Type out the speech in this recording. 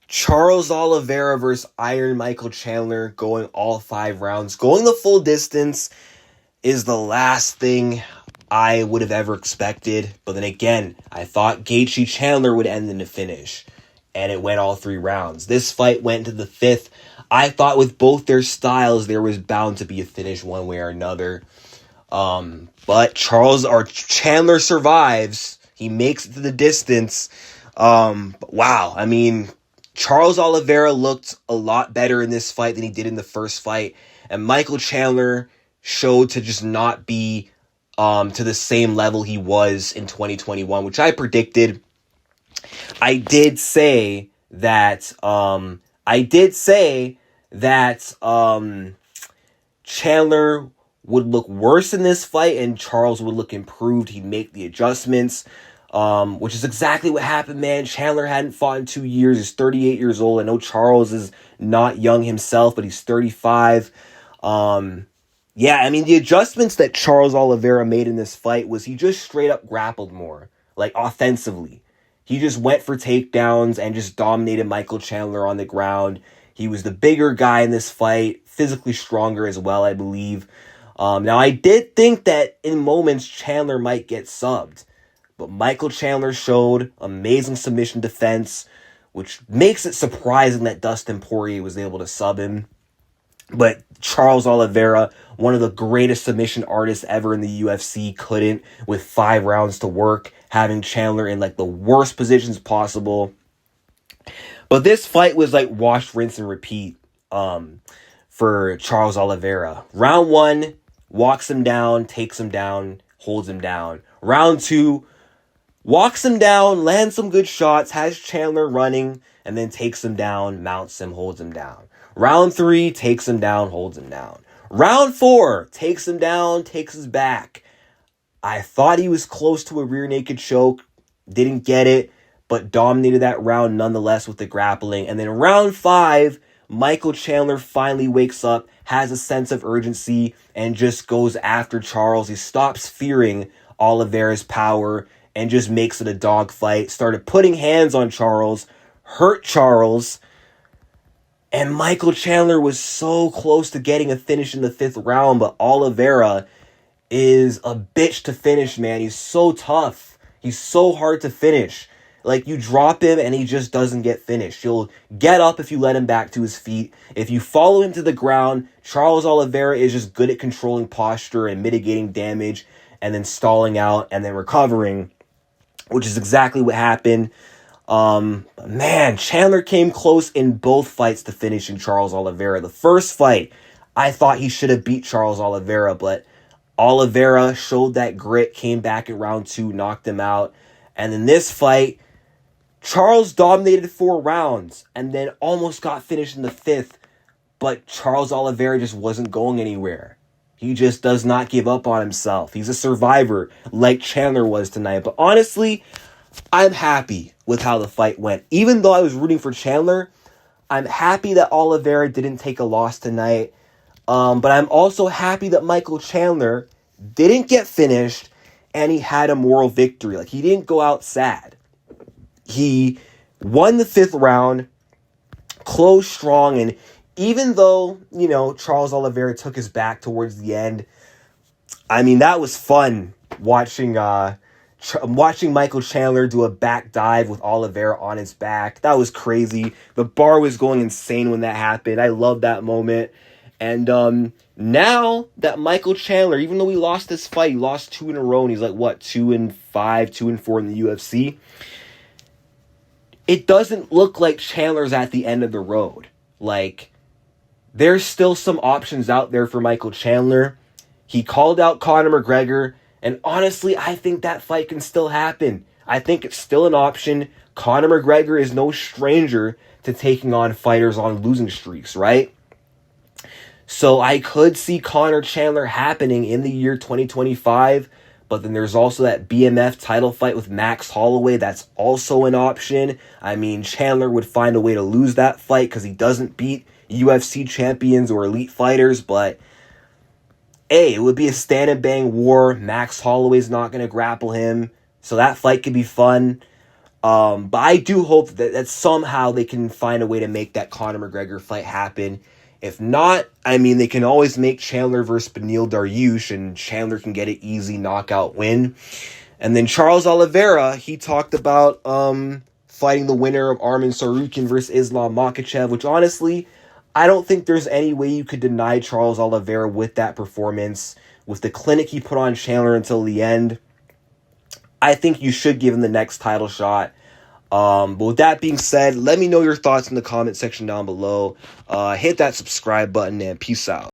Charles Oliveira versus Iron Michael Chandler, going all 5 rounds. Going the full distance is the last thing I would have ever expected. But then again, I thought Gaethje Chandler would end in the finish. And it went all 3 rounds. This fight went to the 5th. I thought with both their styles, there was bound to be a finish one way or another. But Chandler survives. He makes it to the distance. Wow. I mean, Charles Oliveira looked a lot better in this fight than he did in the first fight. And Michael Chandler showed to just not be to the same level he was in 2021, which I predicted. I did say that Chandler would look worse in this fight and Charles would look improved. He'd make the adjustments, which is exactly what happened, man. Chandler hadn't fought in 2 years. He's 38 years old. I know Charles is not young himself, but he's 35. Yeah, I mean, the adjustments that Charles Oliveira made in this fight was he just straight up grappled more, like offensively. He just went for takedowns and just dominated Michael Chandler on the ground. He was the bigger guy in this fight, physically stronger as well, I believe. Now, I did think that in moments Chandler might get subbed, but Michael Chandler showed amazing submission defense, which makes it surprising that Dustin Poirier was able to sub him. But Charles Oliveira, one of the greatest submission artists ever in the UFC, couldn't with 5 rounds to work, having Chandler in like the worst positions possible. But this fight was like wash, rinse, and repeat for Charles Oliveira. Round 1, walks him down, takes him down, holds him down. Round 2, walks him down, lands some good shots, has Chandler running, and then takes him down, mounts him, holds him down. Round 3, takes him down, holds him down. Round 4, takes him down, takes his back. I thought he was close to a rear naked choke, didn't get it, but dominated that round nonetheless with the grappling. And then round 5, Michael Chandler finally wakes up, has a sense of urgency, and just goes after Charles. He stops fearing Oliveira's power and just makes it a dogfight. Started putting hands on Charles, hurt Charles, and Michael Chandler was so close to getting a finish in the 5th round, but Oliveira is a bitch to finish, man. He's so tough. He's so hard to finish. Like, you drop him and he just doesn't get finished. He'll get up if you let him back to his feet. If you follow him to the ground, Charles Oliveira is just good at controlling posture and mitigating damage and then stalling out and then recovering, which is exactly what happened. Man, Chandler came close in both fights to finishing Charles Oliveira. The first fight, I thought he should have beat Charles Oliveira, but Oliveira showed that grit, came back in round 2, knocked him out. And in this fight, Charles dominated 4 rounds and then almost got finished in the 5th, but Charles Oliveira just wasn't going anywhere. He just does not give up on himself. He's a survivor like Chandler was tonight. But honestly, I'm happy with how the fight went. Even though I was rooting for Chandler, I'm happy that Oliveira didn't take a loss tonight. But I'm also happy that Michael Chandler didn't get finished and he had a moral victory. Like, he didn't go out sad. He won the 5th round, closed strong, and even though, Charles Oliveira took his back towards the end, I mean, that was fun watching Michael Chandler do a back dive with Oliveira on his back. That was crazy. The bar was going insane when that happened. I love that moment. And now that Michael Chandler, even though he lost this fight, he lost 2 in a row, and he's like, 2-5, 2-4 in the UFC. It doesn't look like Chandler's at the end of the road. Like, there's still some options out there for Michael Chandler. He called out Conor McGregor, and honestly, I think that fight can still happen. I think it's still an option. Conor McGregor is no stranger to taking on fighters on losing streaks, right? So I could see Conor Chandler happening in the year 2025, but then there's also that BMF title fight with Max Holloway. That's also an option. I mean, Chandler would find a way to lose that fight because he doesn't beat UFC champions or elite fighters, but hey, it would be a stand and bang war. Max Holloway's not going to grapple him, so that fight could be fun. But I do hope that somehow they can find a way to make that Conor McGregor fight happen. If not, I mean, they can always make Chandler versus Beneil Dariush, and Chandler can get an easy knockout win. And then Charles Oliveira, he talked about fighting the winner of Arman Tsarukyan versus Islam Makhachev, which honestly, I don't think there's any way you could deny Charles Oliveira with that performance, with the clinic he put on Chandler until the end. I think you should give him the next title shot. But with that being said, let me know your thoughts in the comment section down below. Hit that subscribe button and peace out.